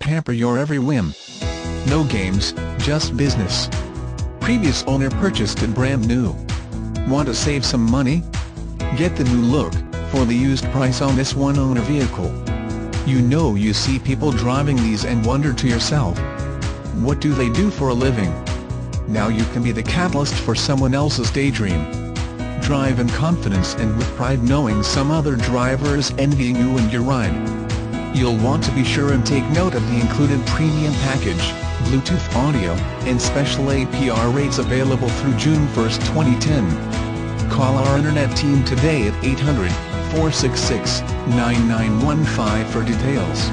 pamper your every whim. No games, just business. Previous owner purchased it brand new. Want to save some money? Get the new look, for the used price on this one-owner vehicle. You see people driving these and wonder to yourself, what do they do for a living? Now you can be the catalyst for someone else's daydream. Drive in confidence and with pride, knowing some other driver is envying you and your ride. You'll want to be sure and take note of the included premium package, Bluetooth audio, and special APR rates available through June 1, 2010. Call our internet team today at 800-466-9915 for details.